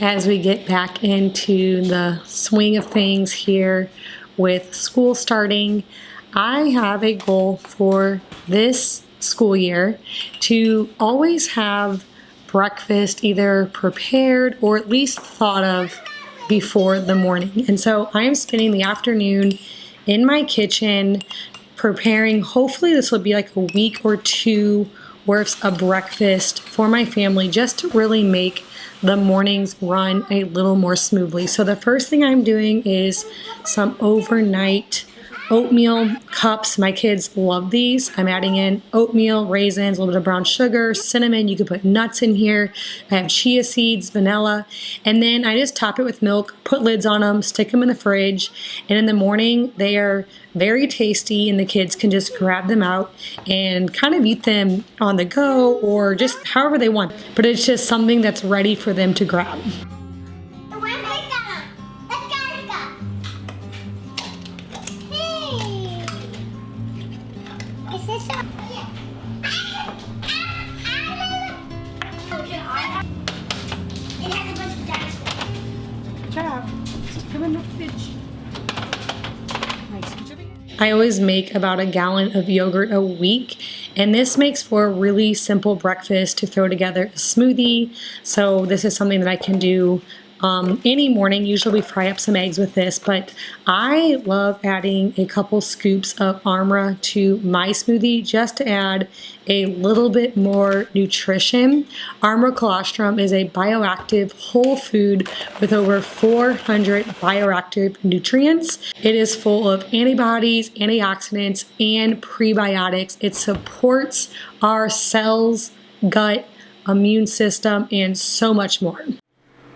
as we get back into the swing of things here with school starting. I have a goal for this school year to always have breakfast either prepared or at least thought of before the morning. And so I am spending the afternoon in my kitchen preparing. Hopefully this will be like a week or two worth of breakfast for my family, just to really make the mornings run a little more smoothly. So the first thing I'm doing is some overnight oatmeal cups. My kids love these. I'm adding in oatmeal, raisins, a little bit of brown sugar, cinnamon. You could put nuts in here. I have chia seeds, vanilla, and then I just top it with milk, put lids on them, stick them in the fridge, and in the morning they are very tasty and the kids can just grab them out and kind of eat them on the go or just however they want. But it's just something that's ready for them to grab. I always make about a gallon of yogurt a week, and this makes for a really simple breakfast to throw together a smoothie. So this is something that I can do any morning. Usually we fry up some eggs with this, but I love adding a couple scoops of Armra to my smoothie just to add a little bit more nutrition. Armra colostrum is a bioactive whole food with over 400 bioactive nutrients. It is full of antibodies, antioxidants, and prebiotics. It supports our cells, gut, immune system, and so much more.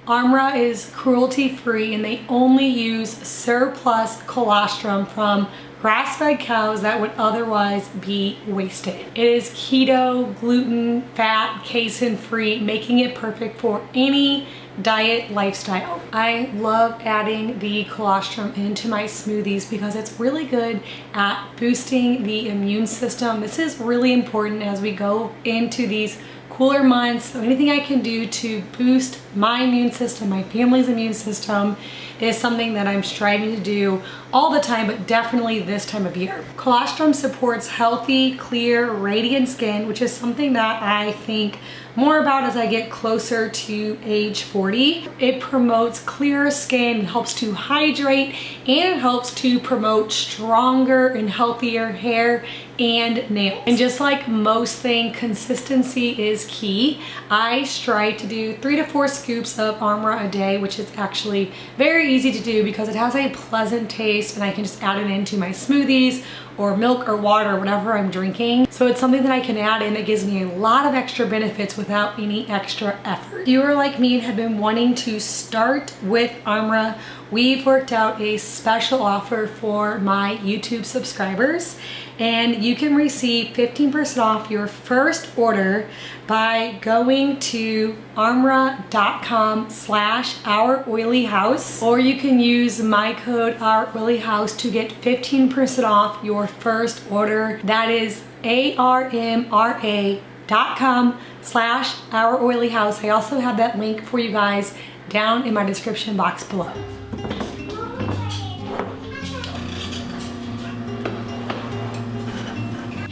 Armra is cruelty-free and they only use surplus colostrum from grass-fed cows that would otherwise be wasted. It is keto, gluten, fat, casein-free, making it perfect for any diet lifestyle. I love adding the colostrum into my smoothies because it's really good at boosting the immune system. This is really important as we go into these cooler months. So anything I can do to boost my immune system, my family's immune system, is something that I'm striving to do all the time, but definitely this time of year. Colostrum supports healthy, clear, radiant skin, which is something that I think more about as I get closer to age 40. It promotes clearer skin, helps to hydrate, and it helps to promote stronger and healthier hair and nails. And just like most things, consistency is key. I strive to do 3 to 4 scoops of Armra a day, which is actually very easy to do because it has a pleasant taste and I can just add it into my smoothies or milk or water or whatever I'm drinking. So it's something that I can add in that gives me a lot of extra benefits without any extra effort. If you are like me and have been wanting to start with Armra, we've worked out a special offer for my YouTube subscribers, and you can receive 15% off your first order by going to armra.com/ouroilyhouse, or you can use my code ouroilyhouse to get 15% off your first order. That is armra.com/ouroilyhouse. I also have that link for you guys down in my description box below.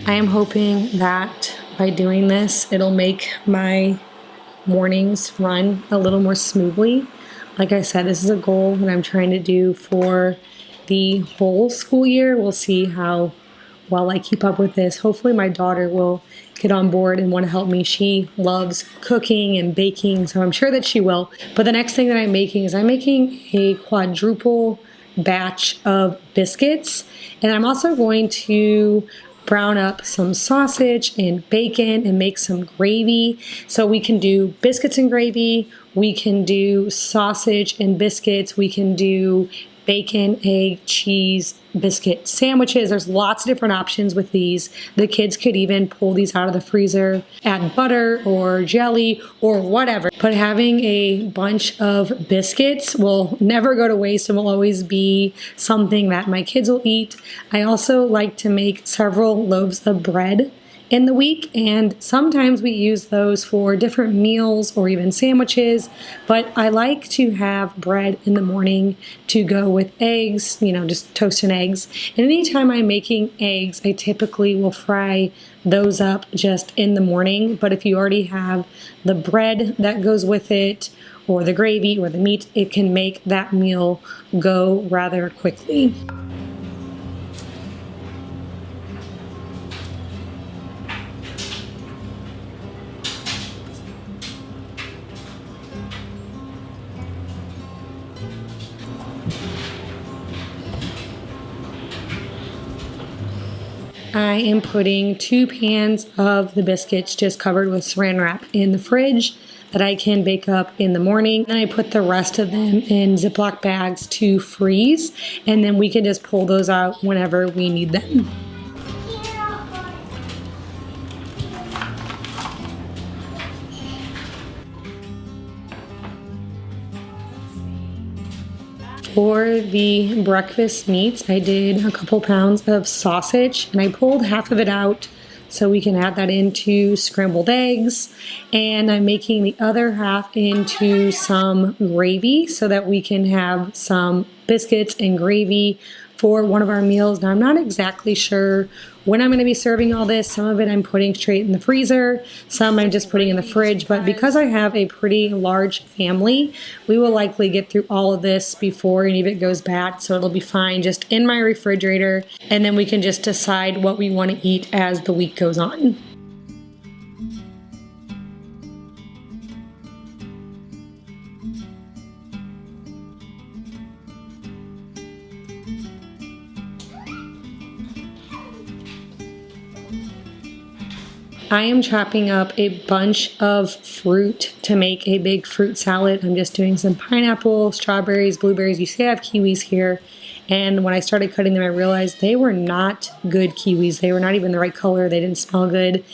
I am hoping that by doing this, it'll make my mornings run a little more smoothly. Like I said, this is a goal that I'm trying to do for the whole school year. We'll see how well I keep up with this. Hopefully my daughter will get on board and want to help me. She loves cooking and baking, so I'm sure that she will. But the next thing that I'm making is I'm making a quadruple batch of biscuits, and I'm also going to brown up some sausage and bacon and make some gravy. So we can do biscuits and gravy, we can do sausage and biscuits, we can do bacon, egg, cheese, biscuit sandwiches. There's lots of different options with these. The kids could even pull these out of the freezer, add butter or jelly or whatever. But having a bunch of biscuits will never go to waste and will always be something that my kids will eat. I also like to make several loaves of bread in the week, and sometimes we use those for different meals or even sandwiches. But I like to have bread in the morning to go with eggs, just toast and eggs. And anytime I'm making eggs, I typically will fry those up just in the morning. But if you already have the bread that goes with it, or the gravy or the meat, it can make that meal go rather quickly. I am putting 2 pans of the biscuits just covered with saran wrap in the fridge that I can bake up in the morning. Then I put the rest of them in Ziploc bags to freeze, and then we can just pull those out whenever we need them. For the breakfast meats, I did a couple pounds of sausage, and I pulled half of it out so we can add that into scrambled eggs. And I'm making the other half into some gravy so that we can have some biscuits and gravy for one of our meals. Now, I'm not exactly sure when I'm going to be serving all this. Some of it I'm putting straight in the freezer, some I'm just putting in the fridge, but because I have a pretty large family, we will likely get through all of this before any of it goes bad, so it'll be fine just in my refrigerator, and then we can just decide what we want to eat as the week goes on. I am chopping up a bunch of fruit to make a big fruit salad. I'm just doing some pineapple, strawberries, blueberries. You see I have kiwis here. And when I started cutting them, I realized they were not good kiwis. They were not even the right color. They didn't smell good.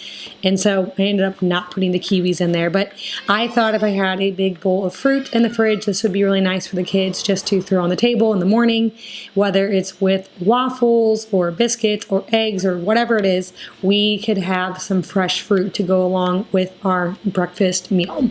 And so I ended up not putting the kiwis in there. But I thought if I had a big bowl of fruit in the fridge, this would be really nice for the kids just to throw on the table in the morning. Whether it's with waffles or biscuits or eggs or whatever it is, we could have some fresh fruit to go along with our breakfast meal.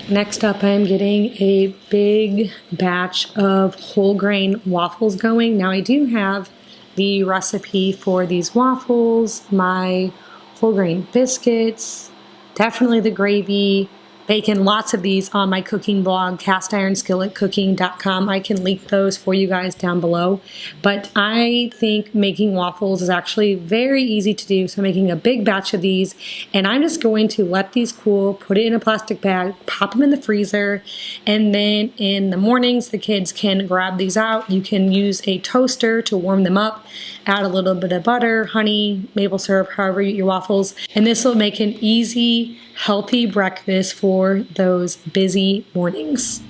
Next up, I'm getting a big batch of whole grain waffles going. Now, I do have the recipe for these waffles, my whole grain biscuits, definitely the gravy, bacon, lots of these on my cooking blog, castironsskilletcooking.com. I can link those for you guys down below. But I think making waffles is actually very easy to do. So I'm making a big batch of these, and I'm just going to let these cool, put it in a plastic bag, pop them in the freezer, and then in the mornings the kids can grab these out. You can use a toaster to warm them up, add a little bit of butter, honey, maple syrup, however you eat your waffles, and this will make an easy, healthy breakfast for those busy mornings.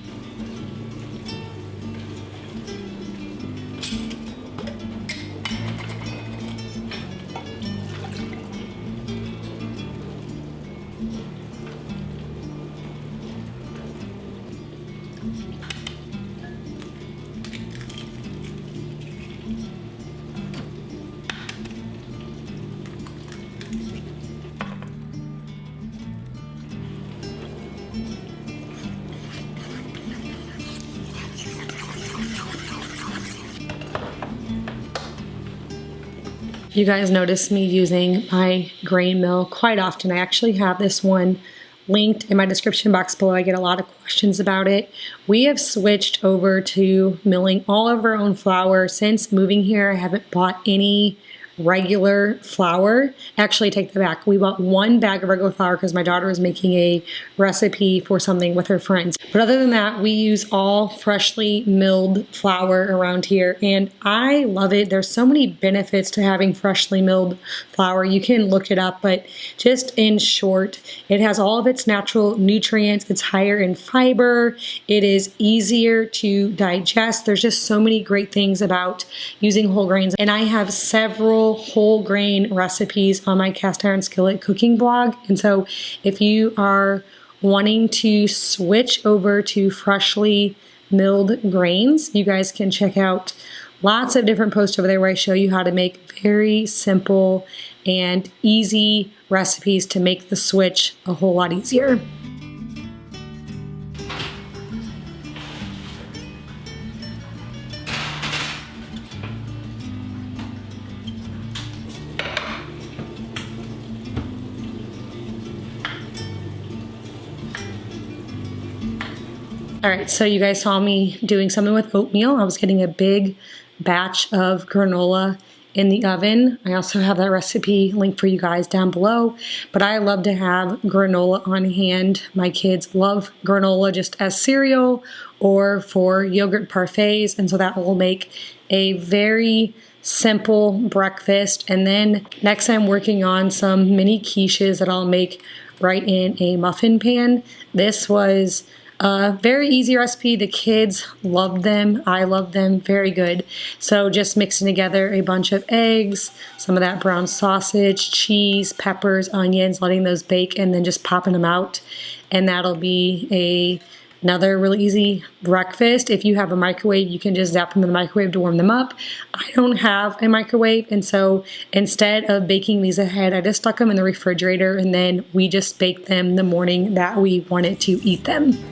You guys notice me using my grain mill quite often. I actually have this one linked in my description box below. I get a lot of questions about it. We have switched over to milling all of our own flour. Since moving here, I haven't bought any regular flour. Actually, take that back. We bought one bag of regular flour because my daughter was making a recipe for something with her friends. But other than that, we use all freshly milled flour around here, and I love it. There's so many benefits to having freshly milled flour. You can look it up, but just in short, it has all of its natural nutrients. It's higher in fiber. It is easier to digest. There's just so many great things about using whole grains, and I have several several whole grain recipes on my cast iron skillet cooking blog. And so if you are wanting to switch over to freshly milled grains, you guys can check out lots of different posts over there where I show you how to make very simple and easy recipes to make the switch a whole lot easier. All right, so you guys saw me doing something with oatmeal. I was getting a big batch of granola in the oven. I also have that recipe linked for you guys down below, but I love to have granola on hand. My kids love granola just as cereal or for yogurt parfaits, and so that will make a very simple breakfast. And then next I'm working on some mini quiches that I'll make right in a muffin pan. This was a very easy recipe. The kids loved them. I love them. Very good. So just mixing together a bunch of eggs, some of that brown sausage, cheese, peppers, onions, letting those bake, and then just popping them out. And that'll be another really easy breakfast. If you have a microwave, you can just zap them in the microwave to warm them up. I don't have a microwave, and so instead of baking these ahead, I just stuck them in the refrigerator, and then we just bake them the morning that we wanted to eat them.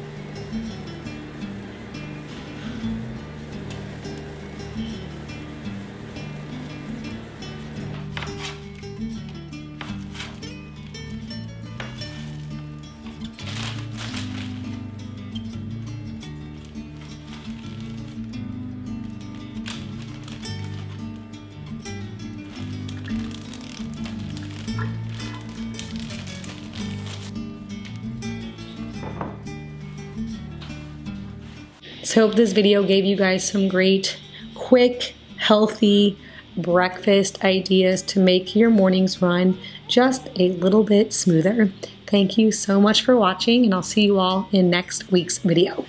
So I hope this video gave you guys some great, quick, healthy breakfast ideas to make your mornings run just a little bit smoother. Thank you so much for watching, and I'll see you all in next week's video.